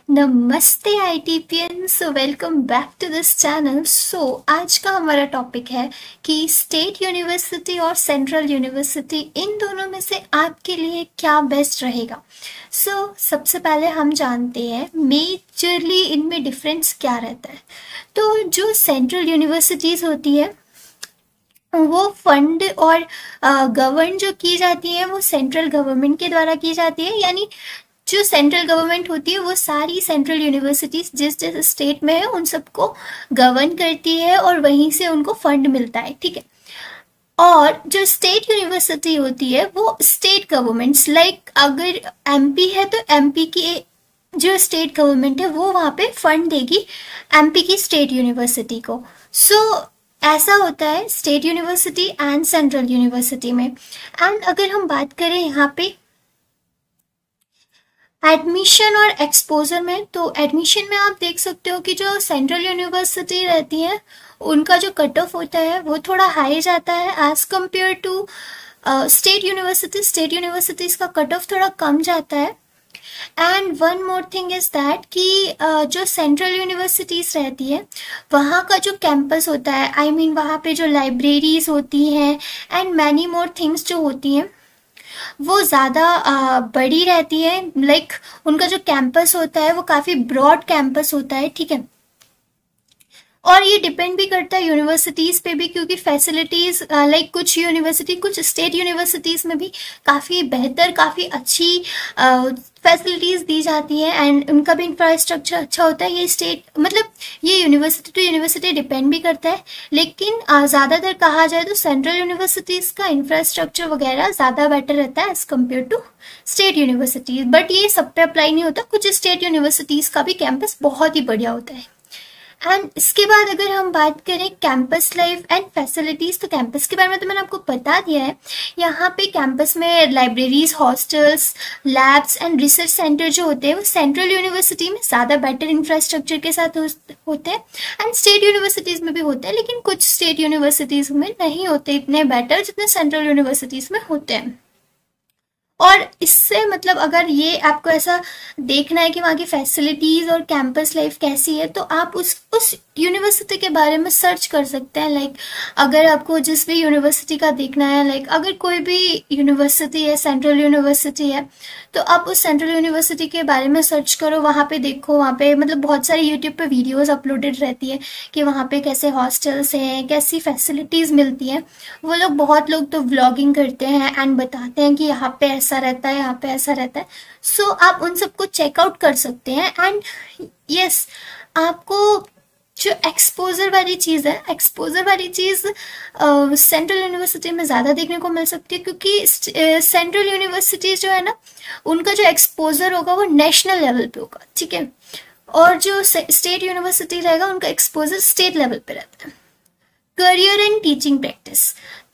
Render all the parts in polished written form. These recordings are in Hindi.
नमस्ते आईटीपियंस, welcome back to this channel. आज का हमारा टॉपिक है कि स्टेट यूनिवर्सिटी और सेंट्रल यूनिवर्सिटी, इन दोनों में से आपके लिए क्या बेस्ट रहेगा। सबसे पहले हम जानते हैं मेजरली इनमें डिफरेंस क्या रहता है। तो जो सेंट्रल यूनिवर्सिटीज़ होती है वो फंड और गवर्न जो की जाती है वो सेंट्रल गवर्नमेंट के द्वारा की जाती है। यानी जो सेंट्रल गवर्नमेंट होती है वो सारी सेंट्रल यूनिवर्सिटीज जिस जिस स्टेट में है उन सबको गवर्न करती है और वहीं से उनको फंड मिलता है, ठीक है। और जो स्टेट यूनिवर्सिटी होती है वो स्टेट गवर्नमेंट्स, लाइक अगर एमपी है तो एमपी की जो स्टेट गवर्नमेंट है वो वहाँ पे फंड देगी एमपी की स्टेट यूनिवर्सिटी को। ऐसा होता है state university and central university में। एंड अगर हम बात करें यहाँ पे एडमिशन और एक्सपोजर में, तो एडमिशन में आप देख सकते हो कि जो सेंट्रल यूनिवर्सिटी रहती है उनका जो कट ऑफ होता है वो थोड़ा हाई जाता है as compare to state university. State universities का कट ऑफ थोड़ा कम जाता है। And one more thing is that कि जो सेंट्रल यूनिवर्सिटीज रहती है वहाँ का जो कैंपस होता है, आई मीन वहाँ पे जो लाइब्रेरीज होती हैं एंड मैनी मोर थिंग्स जो होती हैं वो ज़्यादा बड़ी रहती है। लाइक उनका जो कैंपस होता है वो काफ़ी ब्रॉड कैंपस होता है, ठीक है। और ये डिपेंड भी करता है यूनिवर्सिटीज़ पे भी, क्योंकि फैसिलिटीज़ लाइक कुछ यूनिवर्सिटी, कुछ स्टेट यूनिवर्सिटीज़ में भी काफ़ी बेहतर, काफ़ी अच्छी फैसिलिटीज़ दी जाती हैं एंड उनका भी इंफ्रास्ट्रक्चर अच्छा होता है। ये स्टेट मतलब ये यूनिवर्सिटी टू यूनिवर्सिटी डिपेंड भी करता है, लेकिन ज़्यादातर कहा जाए तो सेंट्रल यूनिवर्सिटीज़ का इंफ्रास्ट्रक्चर वगैरह ज़्यादा बेटर रहता है as compare to state universities. But ये सब पे अप्लाई नहीं होता, कुछ स्टेट यूनिवर्सिटीज़ का भी कैंपस बहुत ही बढ़िया होता है। एंड इसके बाद अगर हम बात करें कैंपस लाइफ एंड फैसिलिटीज़, तो कैंपस के बारे में तो मैंने आपको बता दिया है। यहाँ पे कैंपस में libraries, hostels, labs and research centre जो होते हैं वो सेंट्रल यूनिवर्सिटी में ज़्यादा बेटर इंफ्रास्ट्रक्चर के साथ होते हैं एंड स्टेट यूनिवर्सिटीज़ में भी होते हैं, लेकिन कुछ स्टेट यूनिवर्सिटीज़ में नहीं होते इतने बेटर जितने सेंट्रल यूनिवर्सिटीज़ में होते हैं। और इससे मतलब अगर ये आपको ऐसा देखना है कि वहाँ की फैसिलिटीज़ और कैंपस लाइफ कैसी है, तो आप उस यूनिवर्सिटी के बारे में सर्च कर सकते हैं। लाइक अगर आपको जिस भी यूनिवर्सिटी का देखना है, लाइक अगर कोई भी यूनिवर्सिटी है, सेंट्रल यूनिवर्सिटी है, तो आप उस सेंट्रल यूनिवर्सिटी के बारे में सर्च करो, वहाँ पे देखो, वहाँ पे मतलब बहुत सारी यूट्यूब पे वीडियोस अपलोडेड रहती है कि वहाँ पे कैसे हॉस्टल्स हैं, कैसी फैसिलिटीज़ मिलती हैं। वो लोग, बहुत लोग तो व्लॉगिंग करते हैं एंड बताते हैं कि यहाँ पे ऐसा रहता है, यहाँ पे ऐसा रहता है। आप उन सबको चेकआउट कर सकते हैं। एंड यस, आपको जो एक्सपोजर वाली चीज़ है, एक्सपोजर वाली चीज़ सेंट्रल यूनिवर्सिटी में ज़्यादा देखने को मिल सकती है, क्योंकि सेंट्रल यूनिवर्सिटीज जो है ना उनका जो एक्सपोजर होगा वो नेशनल लेवल पे होगा, ठीक है। और जो स्टेट यूनिवर्सिटी रहेगा उनका एक्सपोजर स्टेट लेवल पे रहता है। करियर एंड टीचिंग प्रैक्टिस,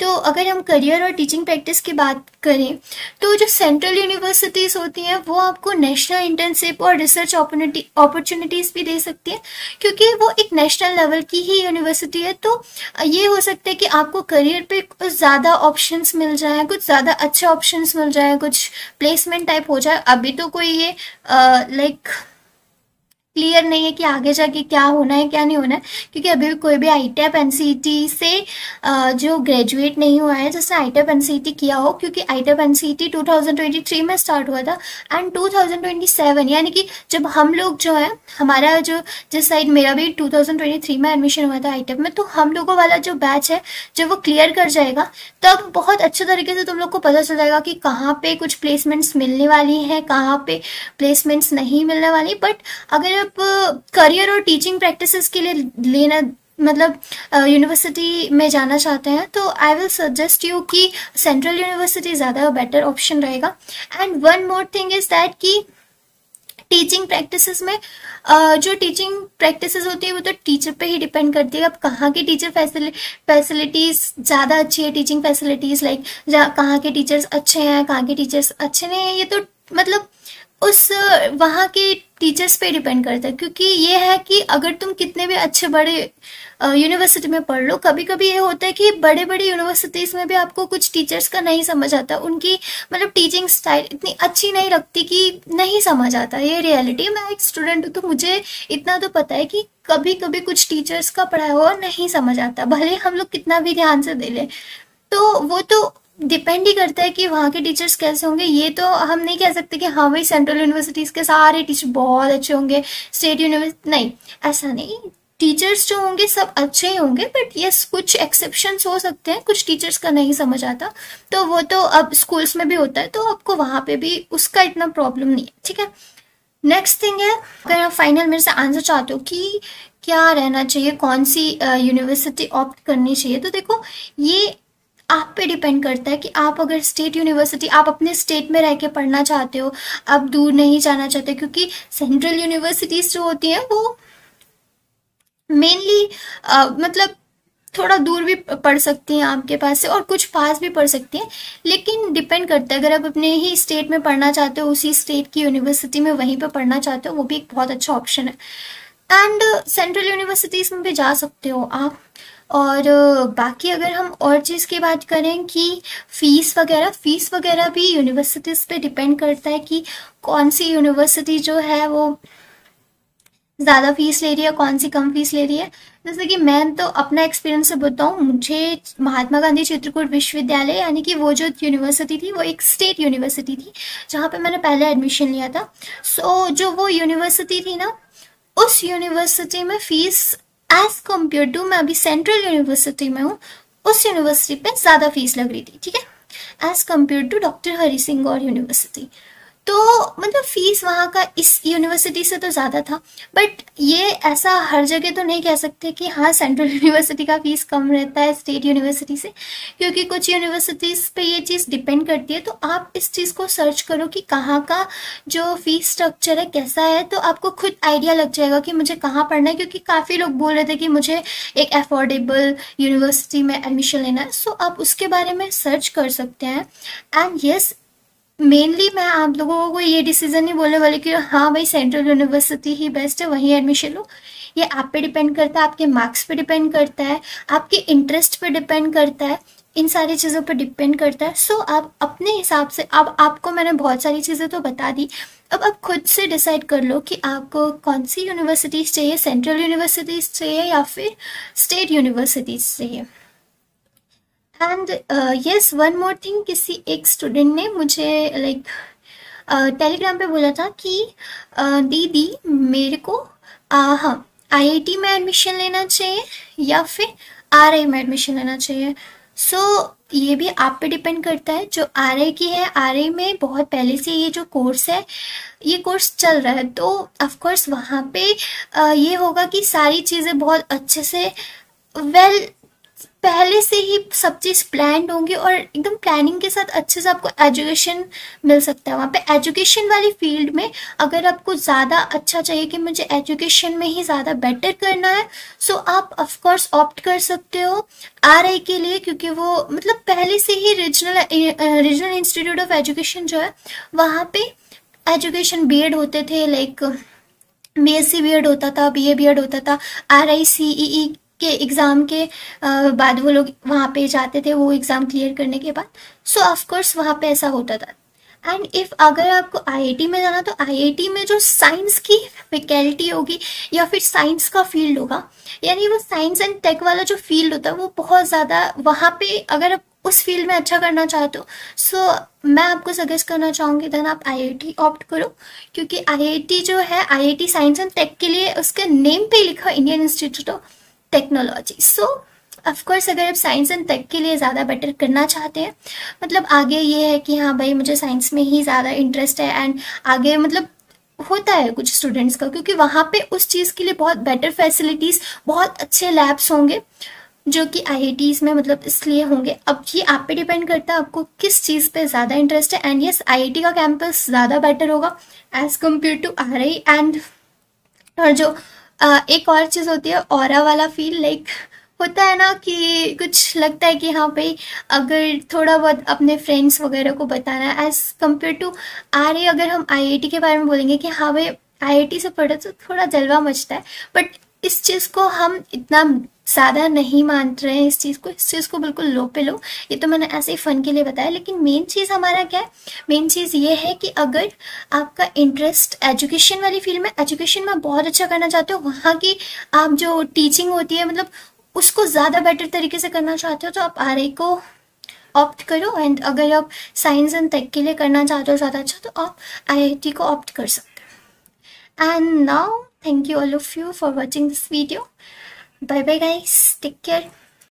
तो अगर हम करियर और टीचिंग प्रैक्टिस की बात करें तो जो सेंट्रल यूनिवर्सिटीज़ होती हैं वो आपको नेशनल इंटर्नशिप और रिसर्च अपॉर्चुनिटीज़ भी दे सकती हैं, क्योंकि वो एक नेशनल लेवल की ही यूनिवर्सिटी है। तो ये हो सकता है कि आपको करियर पे कुछ ज़्यादा ऑप्शंस मिल जाए, कुछ ज़्यादा अच्छे ऑप्शंस मिल जाए, कुछ प्लेसमेंट टाइप हो जाए। अभी तो कोई ये लाइक क्लियर नहीं है कि आगे जाके क्या होना है क्या नहीं होना है, क्योंकि अभी भी कोई भी आईटेप एनसीईटी से जो ग्रेजुएट नहीं हुआ है, जिसने आईटेप एनसीईटी किया हो, क्योंकि आईटेप एनसीईटी 2023 में स्टार्ट हुआ था एंड 2027 यानी कि जब हम लोग जो है, हमारा जो जिस साइड, मेरा भी 2023 में एडमिशन हुआ था आईटेप में, तो हम लोगों वाला जो बैच है जब वो क्लियर कर जाएगा तब बहुत अच्छे तरीके से तुम लोग को पता चल जाएगा कि कहाँ पे कुछ प्लेसमेंट्स मिलने वाली हैं, कहाँ पे प्लेसमेंट्स नहीं मिलने वाली। बट अगर करियर और टीचिंग प्रैक्टिसेस के लिए लेना, मतलब यूनिवर्सिटी में जाना चाहते हैं, तो आई विल सजेस्ट यू कि सेंट्रल यूनिवर्सिटी ज़्यादा बेटर ऑप्शन रहेगा। And one more thing is that कि टीचिंग प्रैक्टिसेस में जो टीचिंग प्रैक्टिसेस होती है वो तो टीचर पे ही डिपेंड करती है। अब कहाँ की टीचर फैसिलिटीज़ ज़्यादा अच्छी है, टीचिंग फैसिलिटीज़ लाइक कहाँ के टीचर्स अच्छे हैं, कहाँ के टीचर्स अच्छे नहीं हैं, ये तो मतलब उस वहाँ के टीचर्स पे डिपेंड करता है, क्योंकि ये है कि अगर तुम कितने भी अच्छे बड़े यूनिवर्सिटी में पढ़ लो, कभी कभी ये होता है कि बड़े बड़े यूनिवर्सिटीज में भी आपको कुछ टीचर्स का नहीं समझ आता, उनकी मतलब टीचिंग स्टाइल इतनी अच्छी नहीं लगती कि नहीं समझ आता। ये रियलिटी, मैं एक स्टूडेंट हूँ तो मुझे इतना तो पता है कि कभी कभी कुछ टीचर्स का पढ़ाया हुआ नहीं समझ आता, भले हम लोग कितना भी ध्यान से दे लें। तो वो तो डिपेंड ही करता है कि वहाँ के टीचर्स कैसे होंगे। ये तो हम नहीं कह सकते कि हाँ भाई सेंट्रल यूनिवर्सिटीज के सारे टीचर बहुत अच्छे होंगे, स्टेट यूनिवर्सिटी नहीं, ऐसा नहीं। टीचर्स जो होंगे सब अच्छे ही होंगे, बट यस कुछ एक्सेप्शंस हो सकते हैं, कुछ टीचर्स का नहीं समझ आता, तो वो तो अब स्कूल्स में भी होता है, तो आपको वहाँ पे भी उसका इतना प्रॉब्लम नहीं है, ठीक है। नेक्स्ट थिंग है, अगर आप फाइनल मेरे से आंसर चाहते हो कि क्या रहना चाहिए, कौन सी यूनिवर्सिटी ऑप्ट करनी चाहिए, तो देखो ये आप पे डिपेंड करता है कि आप अगर स्टेट यूनिवर्सिटी, आप अपने स्टेट में रह के पढ़ना चाहते हो, आप दूर नहीं जाना चाहते, क्योंकि सेंट्रल यूनिवर्सिटीज जो होती हैं वो मेनली मतलब थोड़ा दूर भी पढ़ सकती हैं आपके पास से, और कुछ पास भी पढ़ सकती हैं, लेकिन डिपेंड करता है। अगर आप अपने ही स्टेट में पढ़ना चाहते हो, उसी स्टेट की यूनिवर्सिटी में वहीं पे पढ़ना चाहते हो, वो भी एक बहुत अच्छा ऑप्शन है। एंड सेंट्रल यूनिवर्सिटीज में भी जा सकते हो आप। और बाकी अगर हम और चीज़ की बात करें कि फीस वगैरह भी यूनिवर्सिटीज पे डिपेंड करता है कि कौन सी यूनिवर्सिटी जो है वो ज़्यादा फीस ले रही है, कौन सी कम फीस ले रही है। जैसे कि मैं तो अपना एक्सपीरियंस से बताऊँ, मुझे महात्मा गांधी चित्रकूट विश्वविद्यालय यानी कि वो जो यूनिवर्सिटी थी वो एक स्टेट यूनिवर्सिटी थी जहाँ पे मैंने पहले एडमिशन लिया था। सो जो वो यूनिवर्सिटी थी ना, उस यूनिवर्सिटी में फीस एज कम्पेयर टू, मैं अभी सेंट्रल यूनिवर्सिटी में हूँ, उस यूनिवर्सिटी पे ज़्यादा फीस लग रही थी, ठीक है, as compare to doctor Hari Singh Gour university. तो मतलब फीस वहाँ का इस यूनिवर्सिटी से तो ज़्यादा था, बट ये ऐसा हर जगह तो नहीं कह सकते कि हाँ सेंट्रल यूनिवर्सिटी का फीस कम रहता है स्टेट यूनिवर्सिटी से, क्योंकि कुछ यूनिवर्सिटीज़ पे ये चीज़ डिपेंड करती है। तो आप इस चीज़ को सर्च करो कि कहाँ का जो फीस स्ट्रक्चर है कैसा है, तो आपको खुद आइडिया लग जाएगा कि मुझे कहाँ पढ़ना है, क्योंकि काफ़ी लोग बोल रहे थे कि मुझे एक अफोर्डेबल यूनिवर्सिटी में एडमिशन लेना है। सो आप उसके बारे में सर्च कर सकते हैं। एंड यस, मेनली मैं आप लोगों को ये डिसीजन नहीं बोलने वाली कि हाँ भाई सेंट्रल यूनिवर्सिटी ही बेस्ट है, वहीं एडमिशन लो। ये आप पे डिपेंड करता है, आपके मार्क्स पे डिपेंड करता है, आपके इंटरेस्ट पे डिपेंड करता है, इन सारी चीज़ों पे डिपेंड करता है। सो आप अपने हिसाब से, अब आपको मैंने बहुत सारी चीज़ें तो बता दी, अब आप खुद से डिसाइड कर लो कि आपको कौन सी यूनिवर्सिटीज़ चाहिए, सेंट्रल यूनिवर्सिटीज़ चाहिए या फिर स्टेट यूनिवर्सिटीज़ चाहिए। And yes, one more thing, किसी एक स्टूडेंट ने मुझे लाइक टेलीग्राम पे बोला था कि दीदी मेरे को हाँ आईआईटी में एडमिशन लेना चाहिए या फिर आरआई में एडमिशन लेना चाहिए। सो ये भी आप पे डिपेंड करता है। जो आरआई की है, आरआई में बहुत पहले से ये जो कोर्स है, ये कोर्स चल रहा है, तो ऑफकोर्स वहाँ पे ये होगा कि सारी चीज़ें बहुत अच्छे से पहले से ही सब चीज़ प्लान्ड होंगी, और एकदम प्लानिंग के साथ अच्छे से आपको एजुकेशन मिल सकता है वहाँ पे। एजुकेशन वाली फील्ड में अगर आपको ज़्यादा अच्छा चाहिए कि मुझे एजुकेशन में ही ज़्यादा बेटर करना है, सो आप ऑफकोर्स ऑप्ट कर सकते हो आरआई के लिए, क्योंकि वो मतलब पहले से ही रीजनल इंस्टीट्यूट ऑफ एजुकेशन जो है वहाँ पे एजुकेशन बीएड होते थे, लाइक बीएससी बीएड होता था, बीए बीएड होता था, आरआई सीईई के एग्ज़ाम के बाद वो लोग वहाँ पे जाते थे, वो एग्ज़ाम क्लियर करने के बाद। सो ऑफकोर्स वहाँ पे ऐसा होता था। एंड इफ़ अगर आपको आईआईटी में जाना, तो आईआईटी में जो साइंस की फैकल्टी होगी या फिर साइंस का फील्ड होगा, यानी वो साइंस एंड टेक वाला जो फील्ड होता है वो बहुत ज़्यादा वहाँ पे, अगर आप उस फील्ड में अच्छा करना चाहते हो, सो मैं आपको सजेस्ट करना चाहूँगी देन आप आईआईटी ऑप्ट करो, क्योंकि आईआईटी जो है, आईआईटी साइंस एंड टेक के लिए उसके नेम पे लिखा Indian institute of technology. So of course अगर आप साइंस एंड टेक के लिए ज़्यादा बेटर करना चाहते हैं, मतलब आगे ये है कि हाँ भाई मुझे साइंस में ही ज़्यादा इंटरेस्ट है, एंड आगे मतलब होता है कुछ स्टूडेंट्स का, क्योंकि वहाँ पे उस चीज़ के लिए बहुत बेटर फैसिलिटीज़, बहुत अच्छे लैब्स होंगे जो कि आईआईटीज़ में मतलब इसलिए होंगे। अब ये आप पे डिपेंड करता है आपको किस चीज़ पे ज़्यादा इंटरेस्ट है। एंड यस, आईआईटी का कैंपस ज़्यादा बेटर होगा as compare to RI. And और जो एक और चीज़ होती है ऑरा वाला फील, लाइक होता है ना कि कुछ लगता है कि हाँ भाई, अगर थोड़ा बहुत अपने फ्रेंड्स वगैरह को बताना है as compare to R A, अगर हम आईआईटी के बारे में बोलेंगे कि हाँ भाई आईआईटी से पढ़े तो थोड़ा जलवा मचता है, बट इस चीज़ को हम इतना ज़्यादा नहीं मान रहे हैं। इस चीज़ को बिल्कुल लो पे लो। ये तो मैंने ऐसे ही फ़न के लिए बताया, लेकिन मेन चीज़ हमारा क्या है? मेन चीज़ ये है कि अगर आपका इंटरेस्ट एजुकेशन वाली फील्ड में, एजुकेशन में बहुत अच्छा करना चाहते हो, वहाँ की आप जो टीचिंग होती है मतलब उसको ज़्यादा बेटर तरीके से करना चाहते हो, तो आप आरए को ऑप्ट करो। एंड अगर आप साइंस एंड टेक के लिए करना चाहते हो ज़्यादा अच्छा, तो आप आईआईटी को ऑप्ट कर सकते हो। And now thank you all of you for watching this video. Bye bye guys, take care.